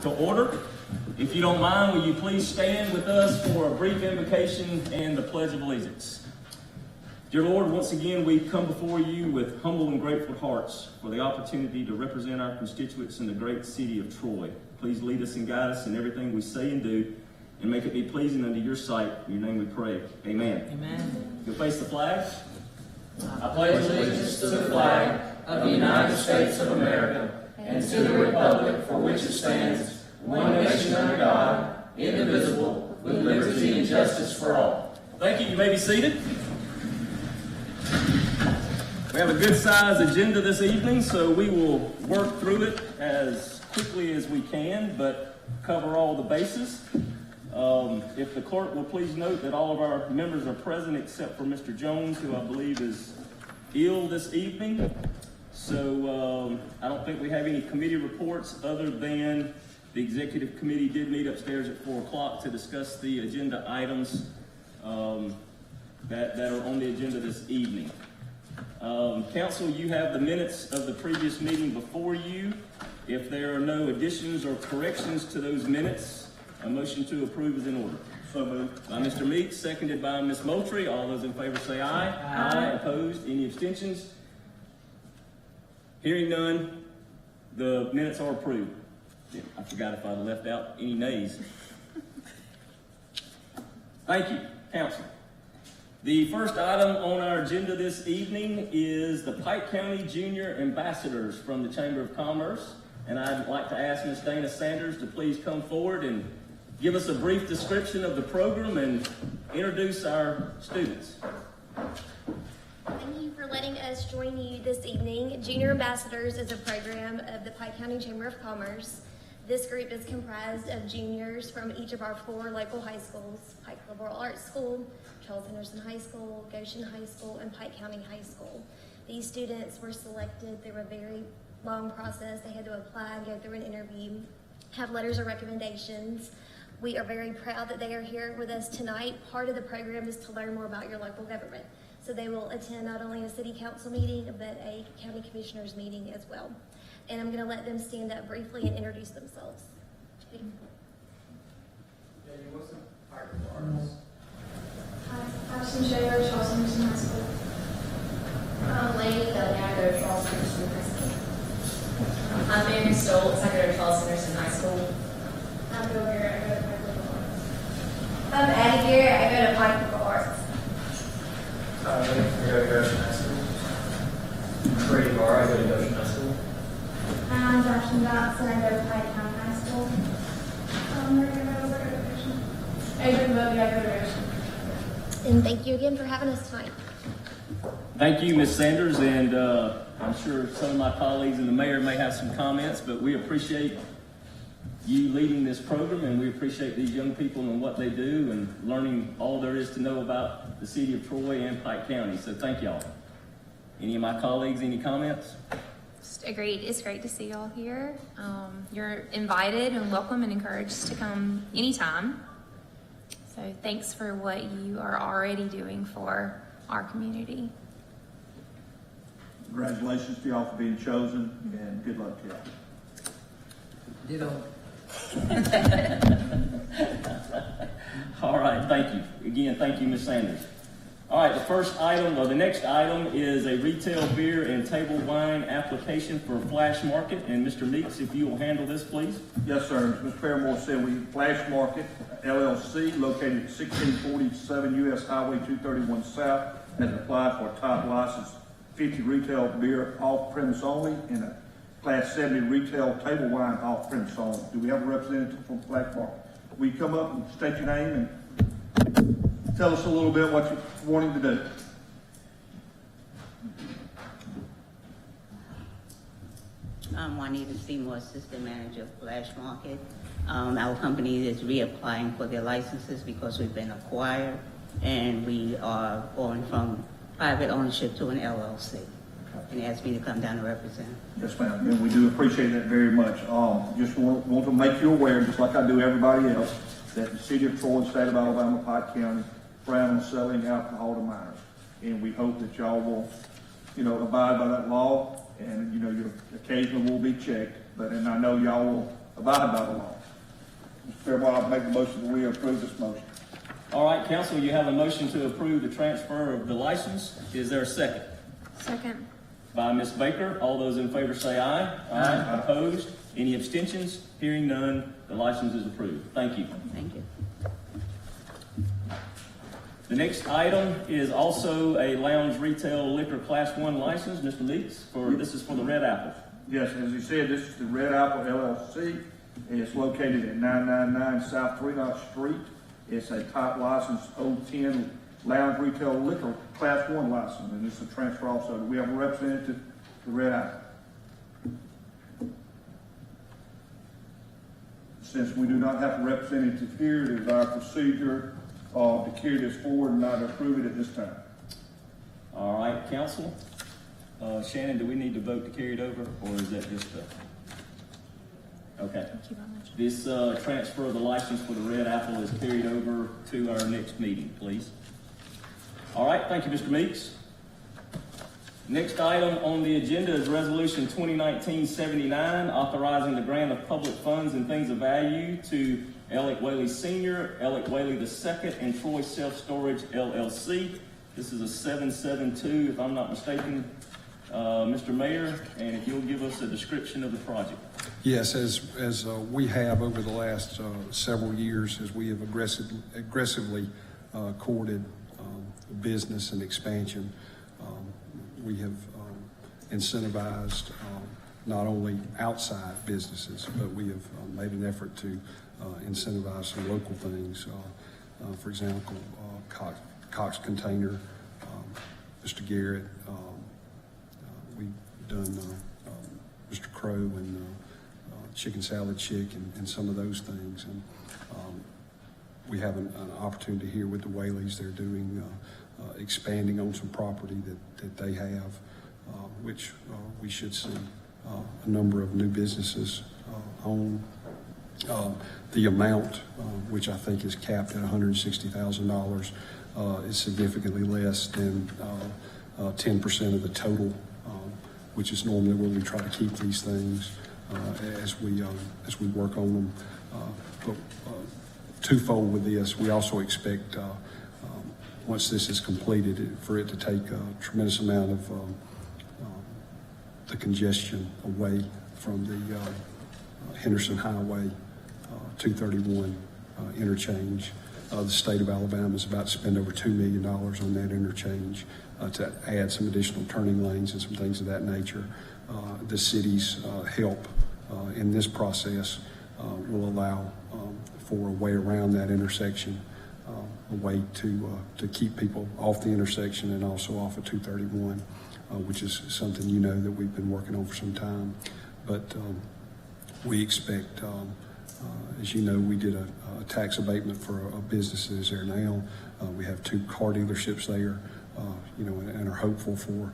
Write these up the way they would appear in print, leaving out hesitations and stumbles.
to order. If you don't mind, will you please stand with us for a brief invocation and the Pledge of Allegiance. Dear Lord, once again, we come before you with humble and grateful hearts for the opportunity to represent our constituents in the great city of Troy. Please lead us and guide us in everything we say and do, and make it be pleasing unto your sight. In your name we pray. Amen. Amen. You'll face the flag. I pledge allegiance to the flag of the United States of America and to the republic for which it stands, one nation under God, indivisible, with liberty and justice for all. Thank you. You may be seated. We have a good-sized agenda this evening, so we will work through it as quickly as we can, but cover all the bases. If the clerk will please note that all of our members are present except for Mr. Jones, who I believe is ill this evening. So I don't think we have any committee reports other than the executive committee did meet upstairs at 4 o'clock to discuss the agenda items that are on the agenda this evening. Council, you have the minutes of the previous meeting before you. If there are no additions or corrections to those minutes, a motion to approve is in order. So moved. By Mr. Meeks, seconded by Ms. Moultrie. All those in favor say aye. Aye. Opposed? Any abstentions? Hearing none, the minutes are approved. I forgot if I left out any nays. Thank you, Council. The first item on our agenda this evening is the Pike County Junior Ambassadors from the Chamber of Commerce. And I'd like to ask Ms. Dana Sanders to please come forward and give us a brief description of the program and introduce our students. Thank you for letting us join you this evening. Junior Ambassadors is a program of the Pike County Chamber of Commerce. This group is comprised of juniors from each of our 4 local high schools: Pike Liberal Arts School, Charles Henderson High School, Goshen High School, and Pike County High School. These students were selected through a very long process. They had to apply, go through an interview, have letters of recommendations. We are very proud that they are here with us tonight. Part of the program is to learn more about your local government. So they will attend not only a city council meeting, but a county commissioners meeting as well. And I'm going to let them stand up briefly and introduce themselves. Hi, Carson Shaver, Charles Henderson High School. Lady Kelly, I go to Charles Henderson High School. I'm Mary Stoltz, I go to Charles Henderson High School. I'm Bill Garrett, I go to Pike Liberal Arts. I'm Addie Garrett, I go to Pike Liberal Arts. I go to Goshen High School. Brady Barr, I go to Goshen High School. I'm Joshua Johnson, I go to Pike County High School. Megan Mills, I go to Goshen. Adrian Bobby, I go to Goshen. And thank you again for having us tonight. Thank you, Ms. Sanders, and I'm sure some of my colleagues and the mayor may have some comments, but we appreciate you leading this program, and we appreciate these young people and what they do and learning all there is to know about the city of Troy and Pike County. So thank y'all. Any of my colleagues, any comments? Just agreed. It's great to see y'all here. You're invited and welcome and encouraged to come anytime. So thanks for what you are already doing for our community. Congratulations to y'all for being chosen, and good luck to y'all. Ditto. All right, thank you. Again, thank you, Ms. Sanders. All right, the next item is a retail beer and table wine application for Flash Market. And Mr. Meeks, if you will handle this, please. Yes, sir. As Mr. Fairmore said, we Flash Market LLC, located at 1647 U.S. Highway 231 South, has applied for a top license 50 retail beer off-premise only and a Class 70 retail table wine off-premise only. Do we have a representative from Flash Market? Will you come up and state your name and tell us a little bit what you're wanting to do? I'm Juanita Seymour, Assistant Manager of Flash Market. Our company is reapplying for their licenses because we've been acquired, and we are going from private ownership to an LLC. And asked me to come down and represent. Yes, ma'am. And we do appreciate that very much. Just want to make you aware, just like I do everybody else, that the city of Troy, state of Alabama, Pike County, frown on selling alcohol to minors. And we hope that y'all will, abide by that law. And, your occasionally will be checked. And I know y'all will abide by the law. Mr. Fairwell, I'll make the motion that we approve this motion. All right, council, you have a motion to approve the transfer of the license. Is there a second? Second. By Ms. Baker. All those in favor say aye. Aye. Opposed? Any abstentions? Hearing none, the license is approved. Thank you. Thank you. The next item is also a lounge retail liquor class 1 license. Mr. Leaks, this is for the Red Apple. Yes, as you said, this is the Red Apple LLC. It's located at 999 South 3 Street. It's a type license 010 lounge retail liquor class 1 license, and it's a transfer also. We have a representative to Red Apple. Since we do not have a representative here, it is our procedure to carry this forward and not to approve it at this time. All right, council. Shannon, do we need to vote to carry it over, or is that just okay? Thank you very much. This transfer of the license for the Red Apple is carried over to our next meeting, please. All right, thank you, Mr. Meeks. Next item on the agenda is Resolution 2019-79, authorizing the grant of public funds and things of value to Alec Whaley Sr., Alec Whaley II, and Troy Self-Storage LLC. This is a 772, if I'm not mistaken, Mr. Mayor, and if you'll give us a description of the project. Yes, as we have over the last several years, as we have aggressively courted business and expansion, we have incentivized not only outside businesses, but we have made an effort to incentivize some local things. For example, Cox Container, Mr. Garrett, we've done Mr. Crow and Chicken Salad Chick and some of those things. And we have an opportunity here with the Whaleys. They're doing expanding on some property that they have, which we should see a number of new businesses own. The amount, which I think is capped at $160,000, is significantly less than 10% of the total, which is normally where we try to keep these things as we work on them. But twofold with this, we also expect once this is completed, for it to take a tremendous amount of the congestion away from the Henderson Highway 231 interchange. The state of Alabama is about to spend over $2 million on that interchange to add some additional turning lanes and some things of that nature. The city's help in this process will allow for a way around that intersection, a way to keep people off the intersection and also off of 231, which is something you know that we've been working on for some time. But we expect, as you know, we did a tax abatement for businesses there now. We have 2 car dealerships there, and are hopeful for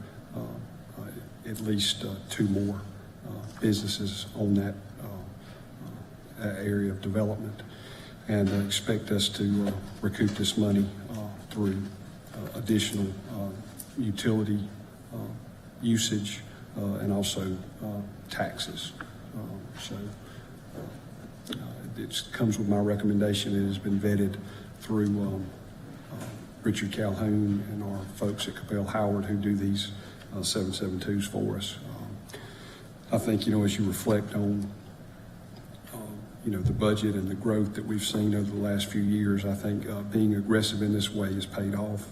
at least 2 more businesses on that area of development, and expect us to recoup this money through additional utility usage and also taxes. It comes with my recommendation. It has been vetted through Richard Calhoun and our folks at Capel Howard who do these 772s for us. I think, as you reflect on the budget and the growth that we've seen over the last few years, I think being aggressive in this way has paid off,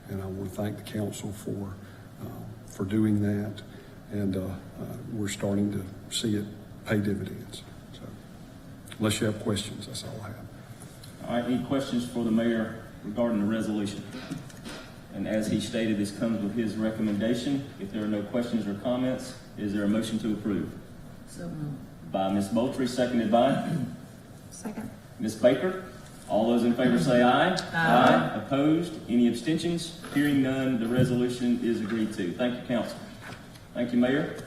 and I want to thank the council for doing that, and we're starting to see it pay dividends. So, unless you have questions, that's all I have. All right, any questions for the mayor regarding the resolution? And as he stated, this comes with his recommendation. If there are no questions or comments, is there a motion to approve? So moved. By Ms. Moultrie, seconded by Second. Ms. Baker. All those in favor say aye. Aye. Opposed? Any abstentions? Hearing none, the resolution is agreed to. Thank you, council. Thank you, Mayor.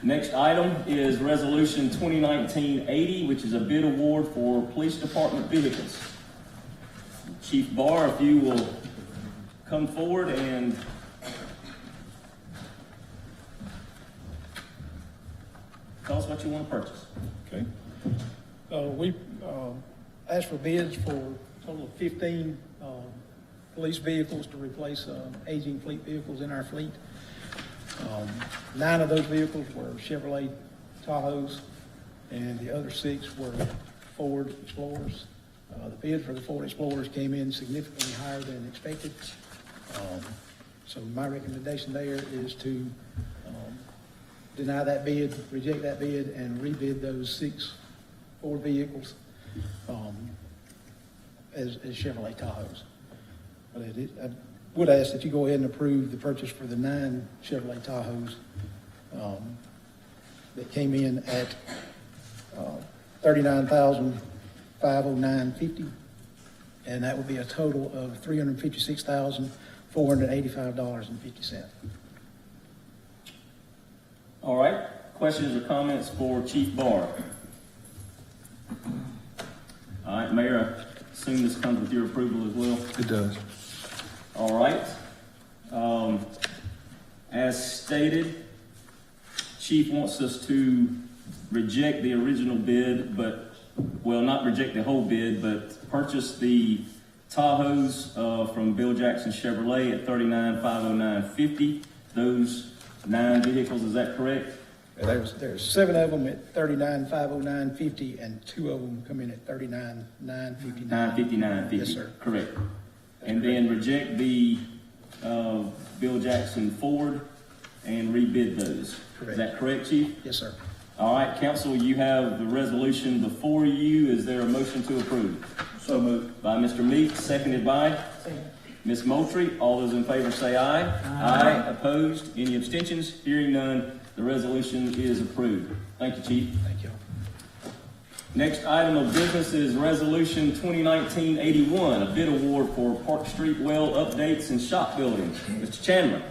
Next item is Resolution 2019-80, which is a bid award for police department vehicles. Chief Barr, if you will come forward and tell us what you want to purchase. Okay. We asked for bids for a total of 15 police vehicles to replace aging fleet vehicles in our fleet. 9 of those vehicles were Chevrolet Tahoes, and the other 6 were Ford Explorers. The bid for the Ford Explorers came in significantly higher than expected. So my recommendation there is to deny that bid, reject that bid, and rebid those 6 Ford vehicles as Chevrolet Tahoes. But I would ask that you go ahead and approve the purchase for the 9 Chevrolet Tahoes that came in at $39,509.50, and that would be a total of $356,485.50. All right, questions or comments for Chief Barr? All right, Mayor, I assume this comes with your approval as well? It does. All right. As stated, Chief wants us to reject the original bid, well, not reject the whole bid, but purchase the Tahoes from Bill Jackson Chevrolet at $39,509.50. Those 9 vehicles, is that correct? There's 7 of them at $39,509.50, and 2 of them come in at $39,959. $959.50. Yes, sir. Correct. And then reject the Bill Jackson Ford and rebid those. Correct. Is that correct, Chief? Yes, sir. All right, council, you have the resolution before you. Is there a motion to approve? So moved. By Mr. Meeks, seconded by Ms. Moultrie. All those in favor say aye. Aye. Opposed? Any abstentions? Hearing none, the resolution is approved. Thank you, Chief. Thank you. Next item of business is Resolution 2019-81, a bid award for Park Street well updates and shop buildings. Mr. Chandler.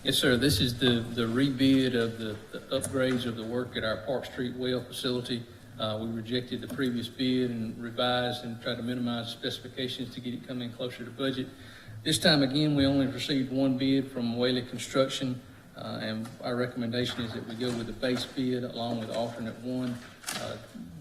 Yes, sir. This is the rebid of the upgrades of the work at our Park Street well facility. We rejected the previous bid and revised and tried to minimize specifications to get it coming closer to budget. This time again, we only received 1 bid from Whaley Construction, and our recommendation is that we go with the base bid along with alternate 1.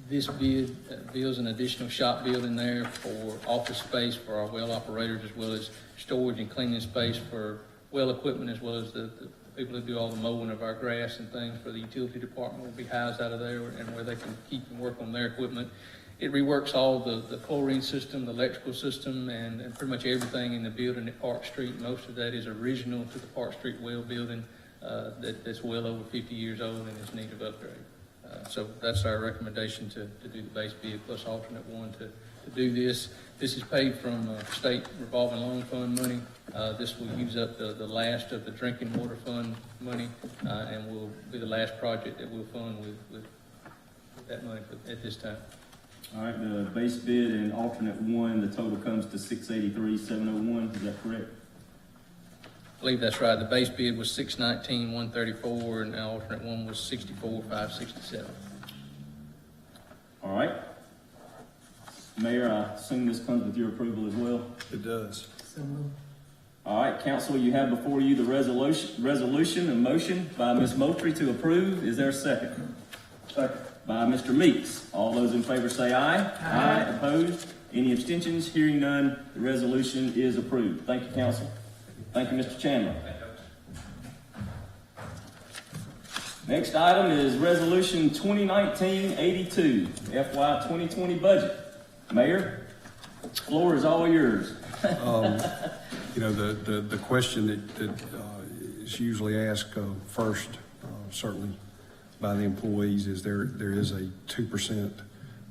This bid builds an additional shop building there for office space for our well operators, as well as storage and cleaning space for well equipment, as well as the people who do all the mowing of our grass and things for the utility department will be housed out of there, and where they can keep and work on their equipment. It reworks all the chlorine system, the electrical system, and pretty much everything in the building at Park Street. Most of that is original to the Park Street well building that's well over 50 years old and is in need of upgrade. So that's our recommendation to do the base bid plus alternate 1 to do this. This is paid from state revolving loan fund money. This will use up the last of the drinking water fund money, and will be the last project that we'll fund with that money at this time. All right, the base bid and alternate 1, the total comes to $683,701. Is that correct? I believe that's right. The base bid was $619,134, and the alternate 1 was $64,567. All right. Mayor, I assume this comes with your approval as well? It does. All right, council, you have before you the resolution and motion by Ms. Moultrie to approve. Is there a second? Second. By Mr. Meeks. All those in favor say aye. Aye. Opposed? Any abstentions? Hearing none, the resolution is approved. Thank you, council. Thank you, Mr. Chandler. Next item is Resolution 2019-82, FY 2020 budget. Mayor, the floor is all yours. You know, the question that is usually asked first, certainly by the employees, is there is a 2%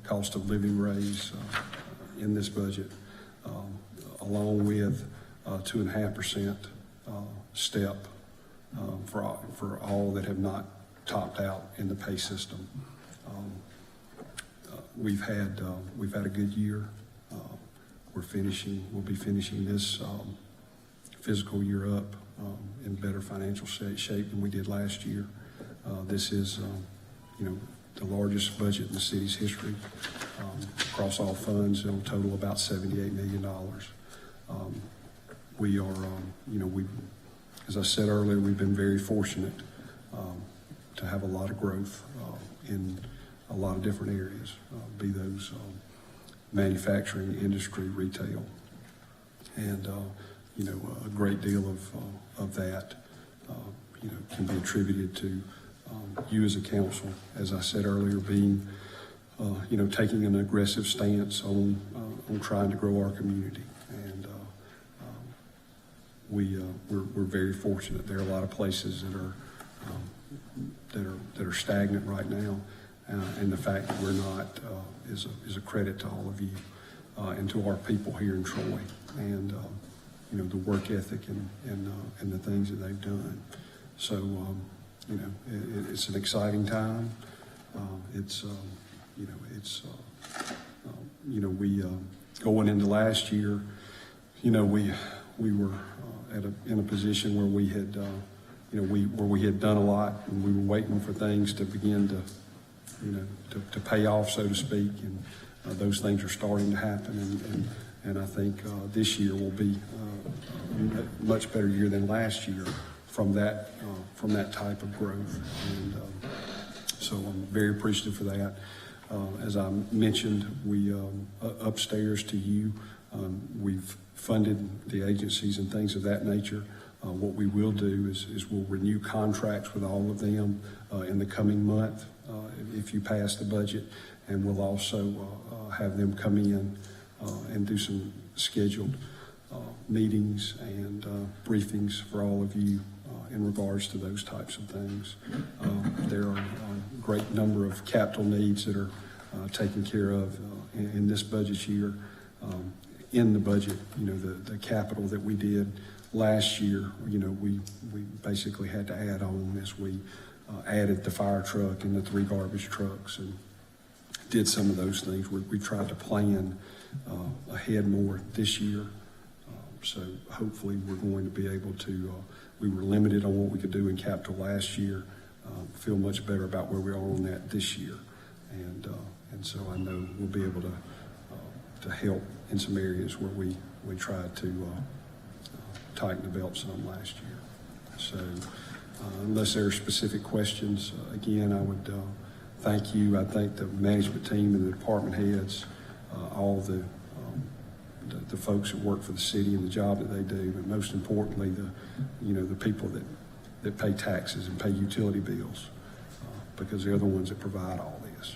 cost of living raise in this budget, along with 2.5% step for all that have not topped out in the pay system. We've had a good year. We'll be finishing this fiscal year up in better financial shape than we did last year. This is, the largest budget in the city's history. Across all funds, it'll total about $78 million. We are, as I said earlier, we've been very fortunate to have a lot of growth in a lot of different areas, be those manufacturing, industry, retail, and a great deal of that can be attributed to you as a council, as I said earlier, being taking an aggressive stance on trying to grow our community, and we're very fortunate. There are a lot of places that are stagnant right now, and the fact that we're not is a credit to all of you and to our people here in Troy, and the work ethic and the things that they've done. So it's an exciting time. We going into last year, we were in a position where we had where we had done a lot, and we were waiting for things to begin to pay off, so to speak, and those things are starting to happen, and I think this year will be a much better year than last year from that type of growth, and so I'm very appreciative for that. As I mentioned, we upstairs to you, we've funded the agencies and things of that nature. What we will do is we'll renew contracts with all of them in the coming month if you pass the budget, and we'll also have them come in and do some scheduled meetings and briefings for all of you in regards to those types of things. There are a great number of capital needs that are taken care of in this budget year. In the budget, the capital that we did last year, we basically had to add on as we added the fire truck and the 3 garbage trucks and did some of those things. We tried to plan ahead more this year. So hopefully we're going to be able to, we were limited on what we could do in capital last year, feel much better about where we are on that this year. And so I know we'll be able to help in some areas where we tried to tighten the belt some last year. So unless there are specific questions, again, I would thank you. I thank the management team and the department heads, all the folks that work for the city and the job that they do, but most importantly, the people that pay taxes and pay utility bills, because they're the ones that provide all this.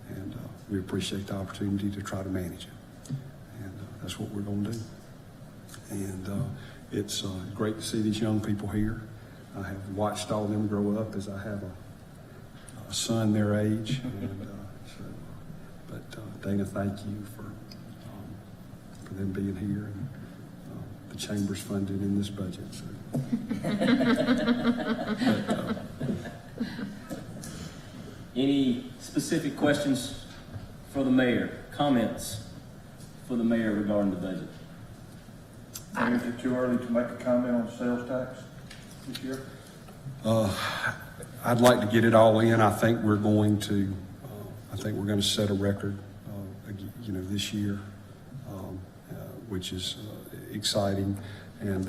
And we appreciate the opportunity to try to manage it. And that's what we're going to do. And it's great to see these young people here. I have watched all of them grow up as I have a son their age. And, but Dana, thank you for them being here, and the chamber's funded in this budget. So. Any specific questions for the mayor? Comments for the mayor regarding the budget? Is it too early to make a comment on sales tax this year? I'd like to get it all in. I think we're going to set a record, this year, which is exciting. And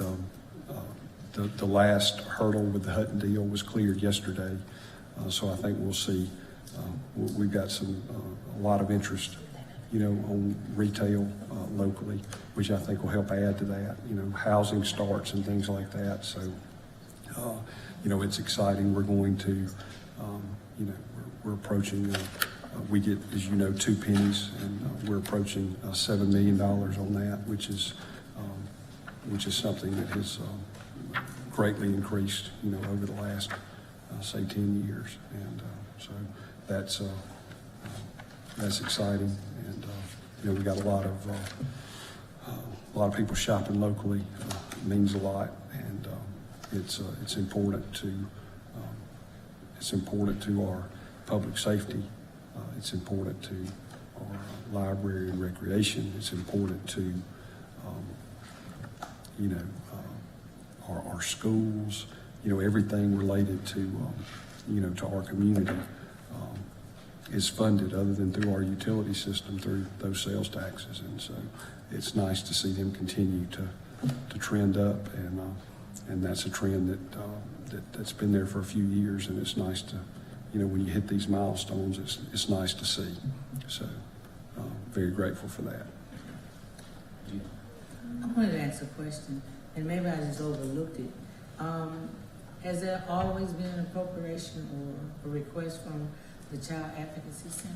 the last hurdle with the Hutton deal was cleared yesterday, so I think we'll see. We've got a lot of interest, on retail locally, which I think will help add to that. Housing starts and things like that. So, it's exciting. We're going to, we're approaching. We get, as you know, 2 pennies, and we're approaching $7 million on that, which is something that has greatly increased, over the last, say, 10 years, and so that's exciting, and we got a lot of people shopping locally. It means a lot, and it's important to our public safety. It's important to our library and recreation. It's important to, our schools, everything related to, to our community is funded other than through our utility system, through those sales taxes. And so it's nice to see them continue to trend up. And And that's a trend that's been there for a few years, and it's nice to, when you hit these milestones, it's nice to see. So, very grateful for that. I wanted to ask a question, and maybe I just overlooked it. Has there always been an appropriation or a request from the Child Advocacy Center?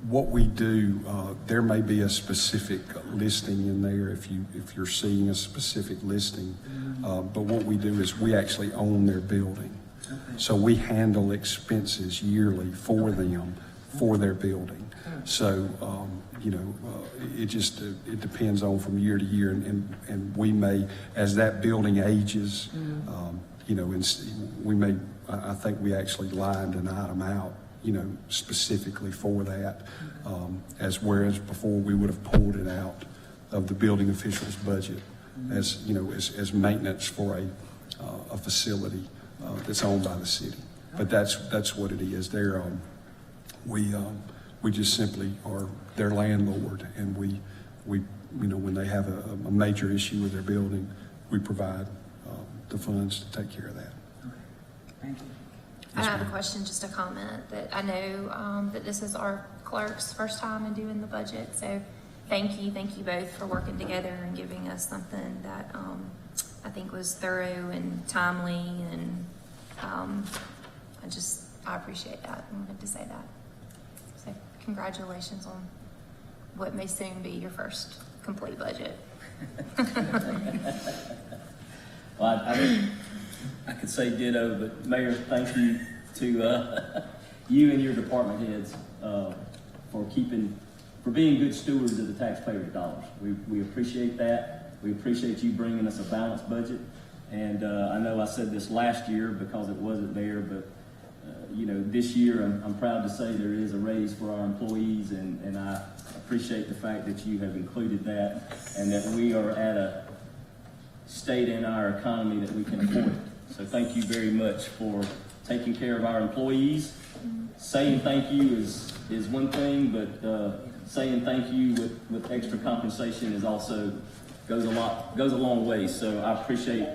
What we do, there may be a specific listing in there if you're seeing a specific listing, but what we do is we actually own their building. Okay. So we handle expenses yearly for them, for their building. So, it depends on from year to year, and we may, as that building ages, and we may, I think we actually lined an item out, specifically for that, whereas before we would have pulled it out of the building official's budget as maintenance for a facility that's owned by the city. But that's what it is. We just simply are their landlord, and we when they have a major issue with their building, we provide the funds to take care of that. Okay. Thank you. I have a question, just a comment, that I know that this is our clerk's first time in doing the budget. So thank you both for working together and giving us something that I think was thorough and timely, and I appreciate that. I wanted to say that. So congratulations on what may soon be your first complete budget. Well, I could say ditto, but Mayor, thank you to you and your department heads for being good stewards of the taxpayers' dollars. We appreciate that. We appreciate you bringing us a balanced budget. And I know I said this last year because it wasn't there, but this year I'm proud to say there is a raise for our employees, and I appreciate the fact that you have included that, and that we are at a state in our economy that we can afford it. So thank you very much for taking care of our employees. Saying thank you is one thing, but saying thank you with extra compensation is also goes a long way. So I appreciate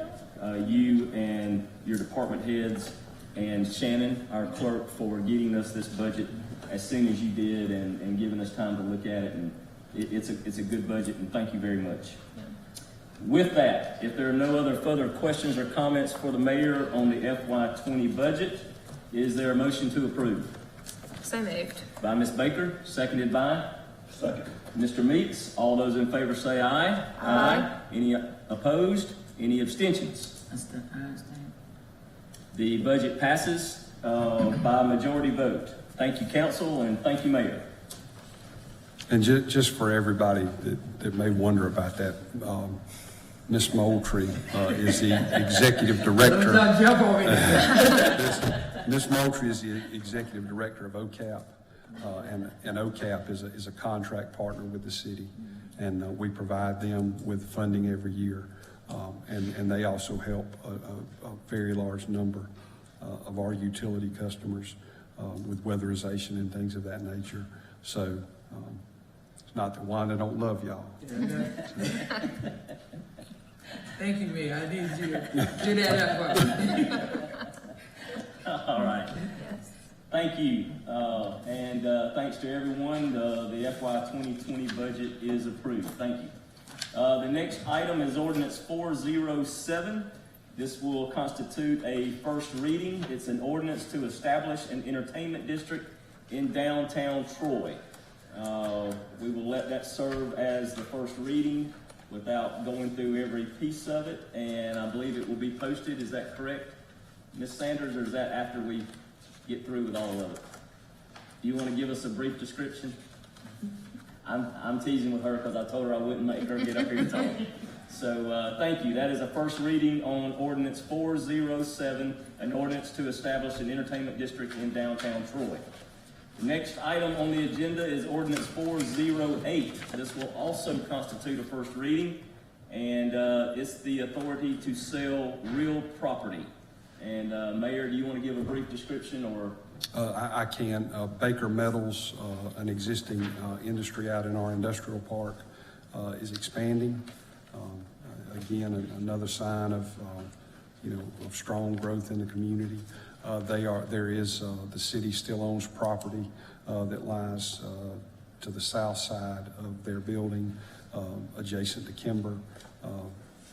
you and your department heads and Shannon, our clerk, for getting us this budget as soon as you did and giving us time to look at it. And it's a good budget, and thank you very much. With that, if there are no other further questions or comments for the mayor on the FY20 budget, is there a motion to approve? So moved. By Ms. Baker, seconded by? Second. Mr. Meeks. All those in favor say aye. Aye. Any opposed? Any abstentions? I understand. The budget passes by a majority vote. Thank you, council, and thank you, mayor. And just for everybody that may wonder about that, Ms. Moultrie is the executive director. Ms. Moultrie is the executive director of OCAP, and OCAP is a contract partner with the city, and we provide them with funding every year, and they also help a very large number of our utility customers with weatherization and things of that nature. So it's not that Wanda don't love y'all. Thank you, Mayor. I need you to do that up for me. All right. Yes. Thank you. And thanks to everyone. The FY 2020 budget is approved. Thank you. The next item is ordinance 407. This will constitute a first reading. It's an ordinance to establish an entertainment district in downtown Troy. We will let that serve as the first reading without going through every piece of it, and I believe it will be posted. Is that correct, Ms. Sanders, or is that after we get through with all of it? Do you want to give us a brief description? I'm teasing with her because I told her I wouldn't make her get up here and talk. So thank you. That is a first reading on ordinance 407, an ordinance to establish an entertainment district in downtown Troy. The next item on the agenda is ordinance 408. This will also constitute a first reading, and it's the authority to sell real property. And Mayor, do you want to give a brief description, or? I can. Baker Metals, an existing industry out in our industrial park, is expanding. again, another sign of, of strong growth in the community. The city still owns property that lies to the south side of their building, adjacent to Kimber,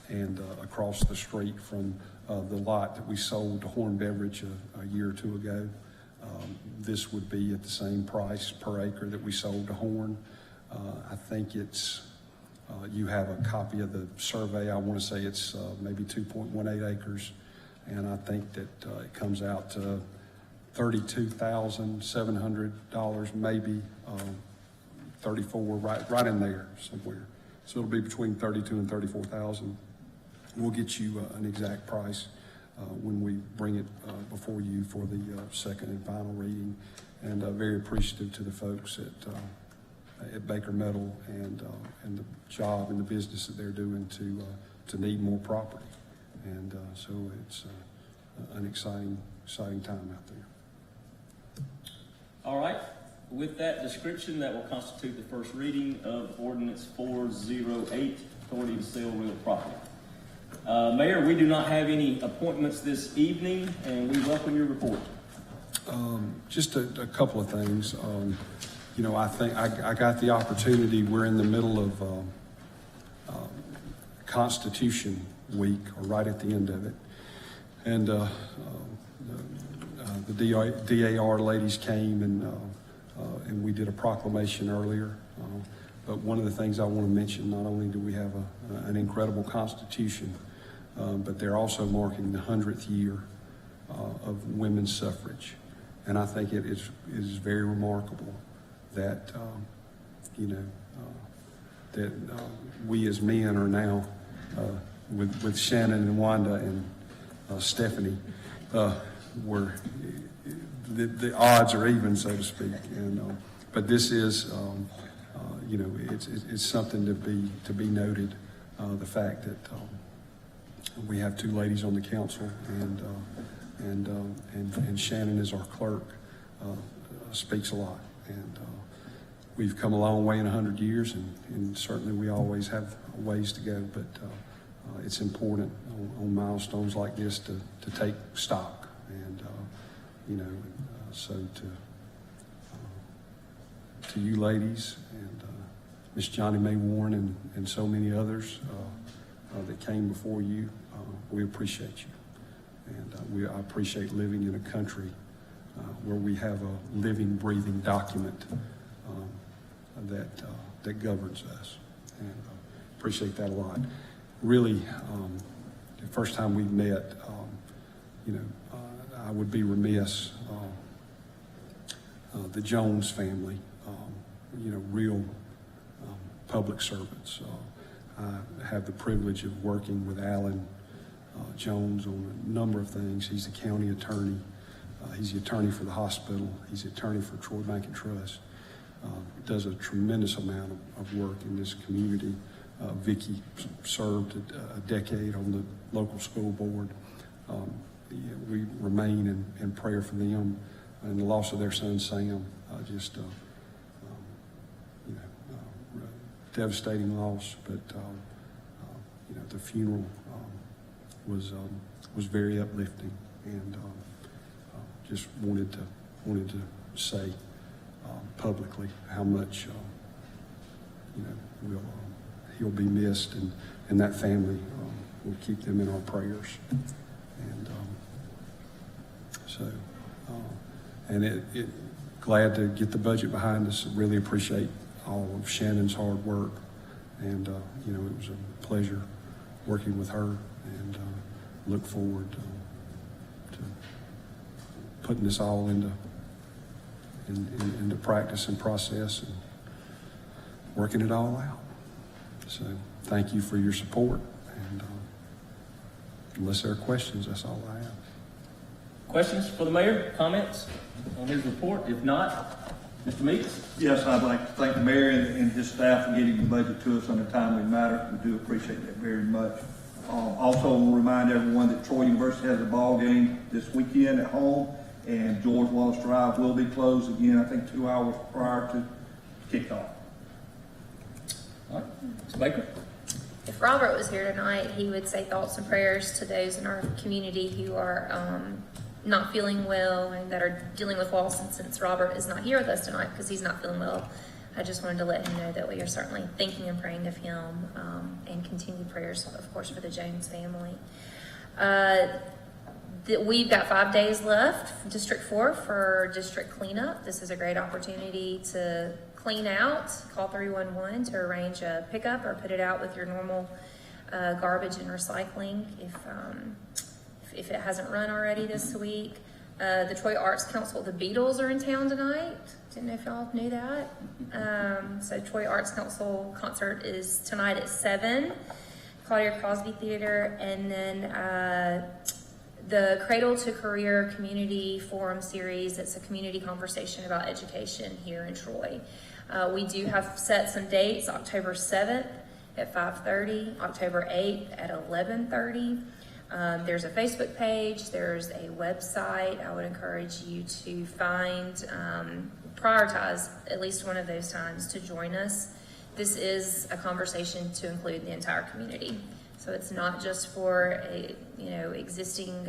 and across the street from the lot that we sold to Horn Beverage a year or two ago. This would be at the same price per acre that we sold to Horn. I think it's, you have a copy of the survey. I want to say it's maybe 2.18 acres. And I think that it comes out to $32,700, maybe 34, right in there somewhere. So it'll be between 32 and 34,000. We'll get you an exact price when we bring it before you for the second and final reading. And very appreciative to the folks at Baker Metal and the job and the business that they're doing to need more property. And so it's an exciting time out there. All right. With that description, that will constitute the first reading of Ordinance 408, Authority to Sell Real Property. Mayor, we do not have any appointments this evening, and we welcome your report. Just a couple of things. I think I got the opportunity. We're in the middle of Constitution Week, or right at the end of it, and the DAR ladies came and we did a proclamation earlier. But one of the things I want to mention, not only do we have an incredible Constitution, but they're also marking the 100th year of women's suffrage. And I think it is very remarkable that, that we as men are now, with Shannon and Wanda and Stephanie, where the odds are even, so to speak. And but this is, it's something to be noted. The fact that we have two ladies on the council, and Shannon is our clerk, speaks a lot. And we've come a long way in 100 years, and certainly we always have ways to go. But it's important on milestones like this to take stock, and so to you ladies and Miss Johnny Mae Warren and so many others that came before you, we appreciate you, and I appreciate living in a country where we have a living, breathing document that governs us, and appreciate that a lot. Really, the first time we met, I would be remiss. The Jones family, real public servants. I have the privilege of working with Alan Jones on a number of things. He's the county attorney. He's the attorney for the hospital. He's the attorney for Troy Bank and Trust. Does a tremendous amount of work in this community. Vicki served a decade on the local school board. We remain in prayer for them and the loss of their son Sam. Devastating loss, but the funeral was very uplifting, and just wanted to say publicly how much he'll be missed, and that family will keep them in our prayers, and glad to get the budget behind us. Really appreciate all of Shannon's hard work, and it was a pleasure working with her, and look forward to putting this all into practice and process and working it all out. So thank you for your support, and unless there are questions, that's all I have. Questions for the mayor? Comments on his report? If not, Mr. Meeks? Yes, I'd like to thank the mayor and his staff for getting the budget to us on a timely matter. We do appreciate that very much. Also, we'll remind everyone that Troy University has a ball game this weekend at home, and George Wallace Drive will be closed again, I think 2 hours prior to kickoff. All right, Mr. Baker? Robert was here tonight, he would say thoughts and prayers to those in our community who are not feeling well and that are dealing with loss. And since Robert is not here with us tonight because he's not feeling well, I just wanted to let him know that we are certainly thinking and praying of him, and continued prayers, of course, for the Jones family. We've got 5 days left, District 4, for district cleanup. This is a great opportunity to clean out. Call 311 to arrange a pickup or put it out with your normal garbage and recycling if it hasn't run already this week. The Troy Arts Council, the Beatles are in town tonight. Didn't know if y'all knew that. So Troy Arts Council concert is tonight at 7, Claudia Crosby Theater, and then the Cradle to Career Community Forum Series. It's a community conversation about education here in Troy. We do have set some dates, October 7th at 5:30, October 8th at 11:30. There's a Facebook page, there's a website. I would encourage you to prioritize at least one of those times to join us. This is a conversation to include the entire community. So it's not just for existing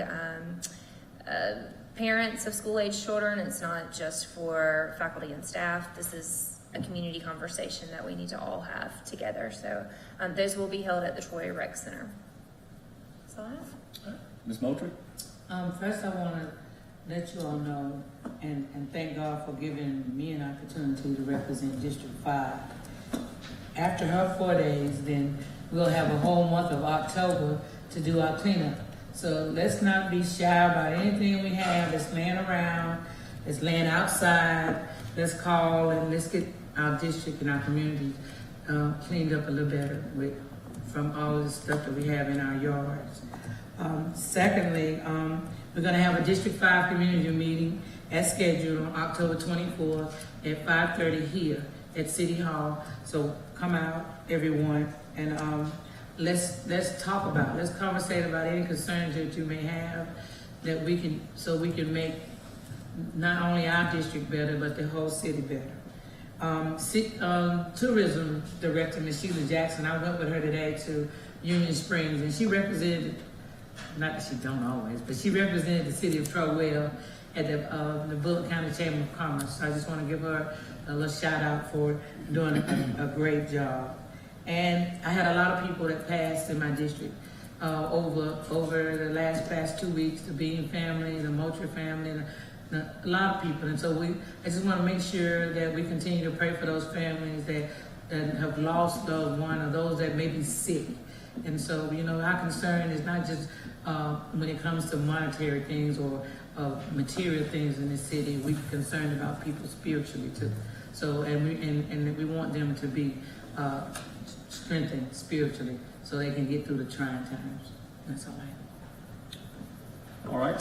parents of school-age children. It's not just for faculty and staff. This is a community conversation that we need to all have together. So those will be held at the Troy Rec Center. That's all I have. Ms. Moultrie? First, I want to let you all know and thank God for giving me an opportunity to represent District 5. After her 4 days, then we'll have a whole month of October to do our cleanup. So let's not be shy about anything we have that's laying around, that's laying outside. Let's call and let's get our district and our community cleaned up a little better from all the stuff that we have in our yards. Secondly, we're going to have a District 5 community meeting as scheduled on October 24th at 5:30 here at City Hall. So come out, everyone, and let's conversate about any concerns that you may have that we can make not only our district better, but the whole city better. Tourism Director, Ms. Sheila Jackson, I went with her today to Union Springs, and she represented, not that she don't always, but she represented the city of Troy well at the Bullitt County Chamber of Commerce. So I just want to give her a little shout out for doing a great job. And I had a lot of people that passed in my district over the past 2 weeks, the Bean family, the Moultrie family, and a lot of people. And so I just want to make sure that we continue to pray for those families that have lost loved one or those that may be sick. And so, our concern is not just when it comes to monetary things or material things in the city. We're concerned about people spiritually too. So, and we want them to be strengthened spiritually so they can get through the trying times. That's all I have. All right.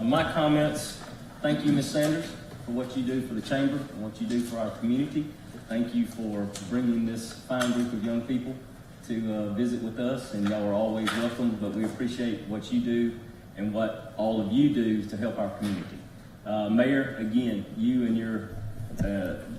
My comments, thank you, Ms. Sanders, for what you do for the chamber and what you do for our community. Thank you for bringing this fine group of young people to visit with us, and y'all are always welcome, but we appreciate what you do and what all of you do to help our community. Mayor, again, you and your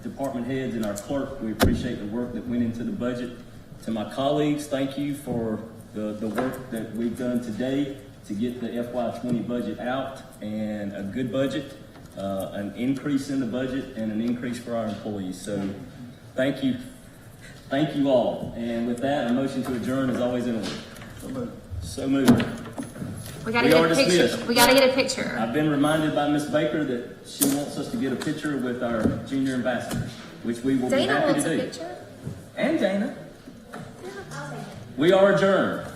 department heads and our clerk, we appreciate the work that went into the budget. To my colleagues, thank you for the work that we've done today to get the FY20 budget out, and a good budget, an increase in the budget, and an increase for our employees. So thank you. Thank you all. And with that, a motion to adjourn is always in order. So moved. We gotta get a picture. Dismissed. We gotta get a picture. I've been reminded by Ms. Baker that she wants us to get a picture with our junior ambassadors, which we will be Dana happy wants to a do. picture. And Dana. We are adjourned.